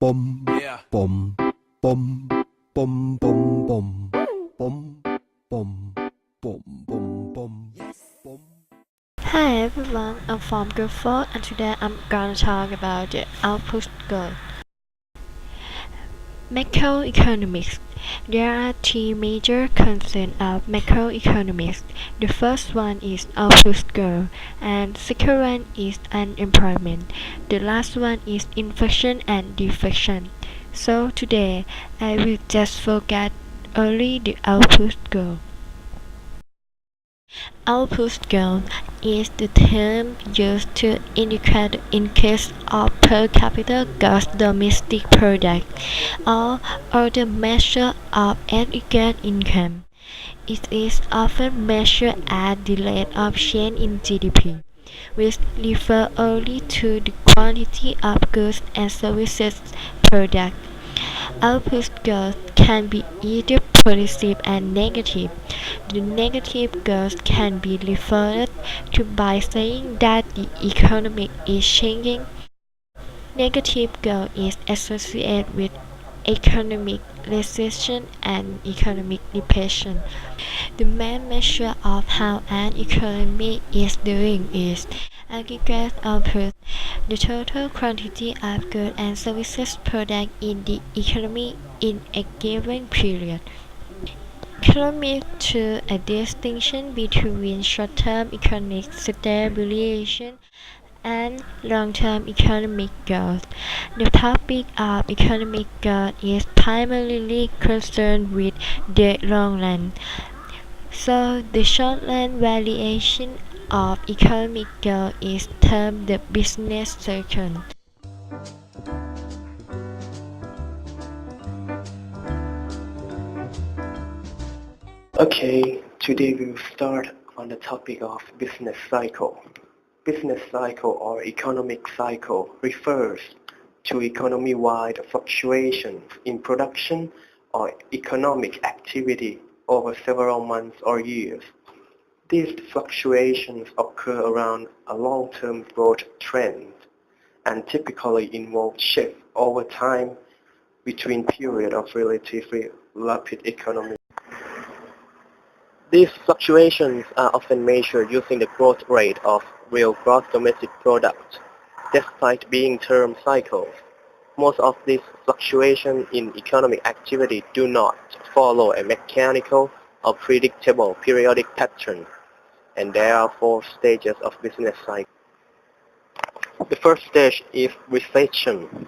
bum, Yeah. bum, bum, bum, bum, bum, bum, bum, bum, bum, bum, bum. Hi everyone, I'm from Group 4 and today I'm gonna talk about the output goal. Macroeconomics. There are three major concepts of macroeconomics. The first one is output goal, and second one is unemployment. The last one is inflation and deflation. So today I will just focus only the output goal. Output goal is the term used to indicate the increase of per capita gross domestic product or the measure of aggregate income. It is often measured as the rate of change in GDP, which refers only to the quantity of goods and services produced. Output growth can be either positive and negative. The negative growth can be referred to by saying that the economy is changing. Negative growth is associated with economic recession and economic depression. The main measure of how an economy is doing is aggregate output, the total quantity of goods and services produced in the economy in a given period. Economics to a distinction between short-term economic stabilization and long-term economic growth. The topic of economic growth is primarily concerned with the long run. So the short-run variation of economic growth is termed the business cycle. Okay, today we will start on the topic of business cycle. Business cycle or economic cycle refers to economy-wide fluctuations in production or economic activity over several months or years. These fluctuations occur around a long-term growth trend and typically involve shifts over time between periods of relatively rapid economic. These fluctuations are often measured using the growth rate of real gross domestic product. Despite being termed cycles, most of these fluctuations in economic activity do not follow a mechanical or predictable periodic pattern, and there are four stages of business cycle. The first stage is recession.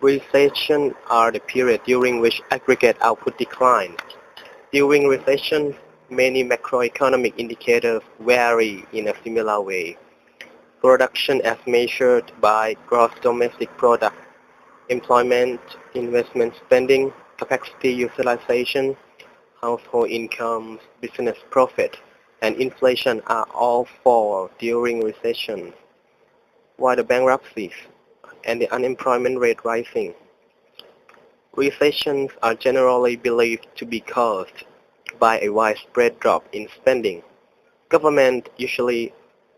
Recession are the period during which aggregate output declines. During recession, many macroeconomic indicators vary in a similar way. Production as measured by gross domestic product, employment, investment spending, capacity utilization, household incomes, business profit, and inflation are all fall during recession, while the bankruptcies and the unemployment rate rising. Recessions are generally believed to be caused by a widespread drop in spending. Government usually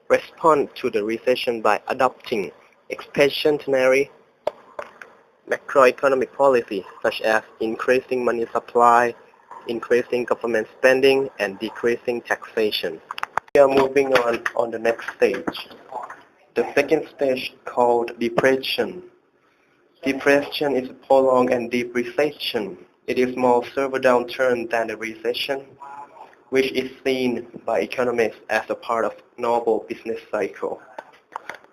respond to the recession by adopting expansionary macroeconomic policies such as increasing money supply, increasing government spending, and decreasing taxation. We are moving on the next stage. The second stage called depression. Depression is a prolonged and deep recession. It is more severe downturn than the recession, which is seen by economists as a part of normal business cycle.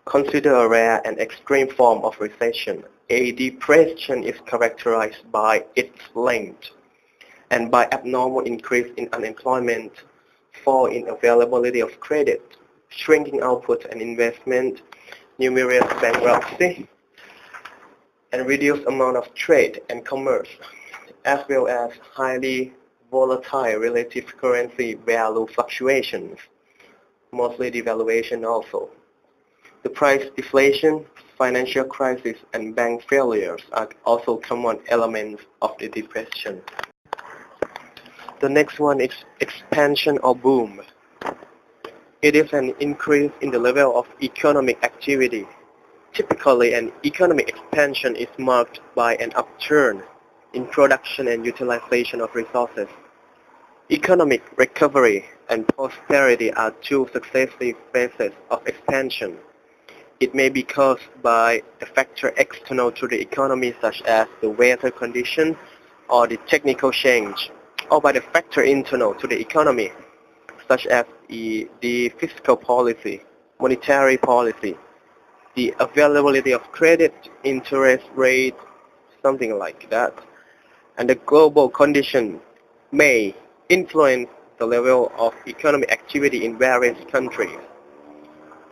Consider a rare and extreme form of recession. A depression is characterized by its length and by abnormal increase in unemployment, fall in availability of credit, shrinking output and investment, numerous bankruptcy, and reduced amount of trade and commerce, as well as highly volatile relative currency value fluctuations, mostly devaluation also. The price deflation, financial crisis, and bank failures are also common elements of the depression. The next one is expansion or boom. It is an increase in the level of economic activity. Typically, an economic expansion is marked by an upturn in production and utilization of resources. Economic recovery and prosperity are two successive phases of expansion. It may be caused by a factor external to the economy such as the weather condition or the technical change, or by the factor internal to the economy such as the fiscal policy, monetary policy, the availability of credit, interest rate, something like that. And the global condition may influence the level of economic activity in various countries.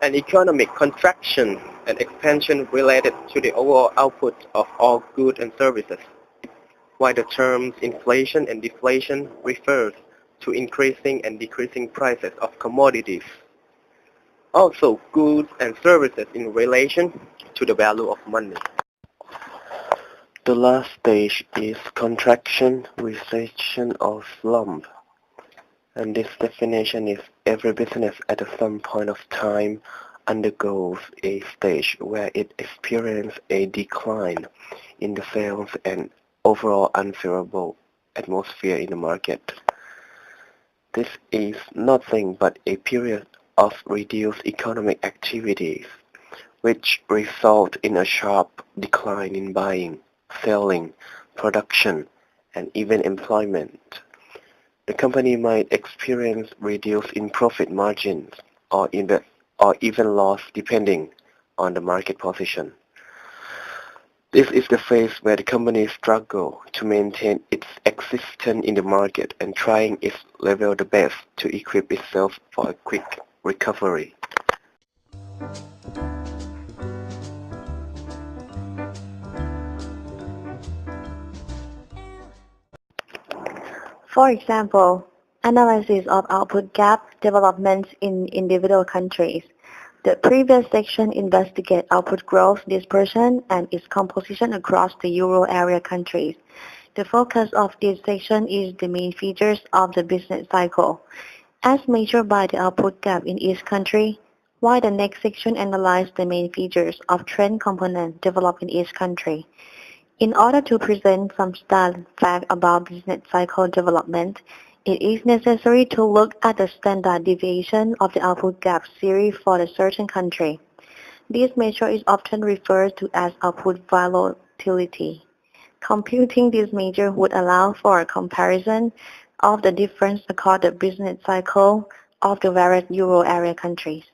An economic contraction and expansion related to the overall output of all goods and services, while the terms inflation and deflation refers to increasing and decreasing prices of commodities. Also, goods and services in relation to the value of money. The last stage is contraction, recession, or slump. And this definition is every business at some point of time undergoes a stage where it experiences a decline in the sales and overall unfavorable atmosphere in the market. This is nothing but a period of reduced economic activities, which result in a sharp decline in buying, selling, production, and even employment. The company might experience reduced in profit margins or even loss depending on the market position. This is the phase where the company struggles to maintain its existence in the market and trying its level the best to equip itself for a quick recovery. For example, analysis of output gap developments in individual countries. The previous section investigates output growth dispersion and its composition across the euro area countries. The focus of this section is the main features of the business cycle, as measured by the output gap in each country, while the next section analyzes the main features of trend component developed in each country. In order to present some standard fact about business cycle development, it is necessary to look at the standard deviation of the output gap series for a certain country. This measure is often referred to as output volatility. Computing this measure would allow for a comparison of the difference across the business cycle of the various euro area countries.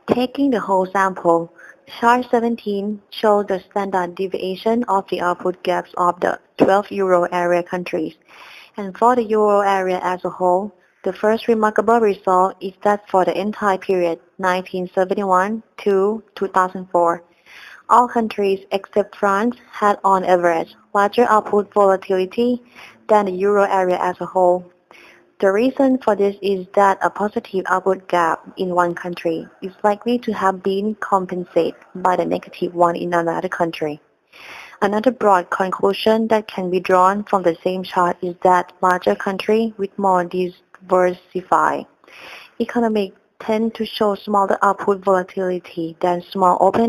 Taking the whole sample, Chart 17 shows the standard deviation of the output gaps of the 12 euro area countries. And for the euro area as a whole, the first remarkable result is that for the entire period 1971 to 2004, all countries except France had on average larger output volatility than the euro area as a whole. The reason for this is that a positive output gap in one country is likely to have been compensated by the negative one in another country. Another broad conclusion that can be drawn from the same chart is that larger countries with more diversified economies tend to show smaller output volatility than small open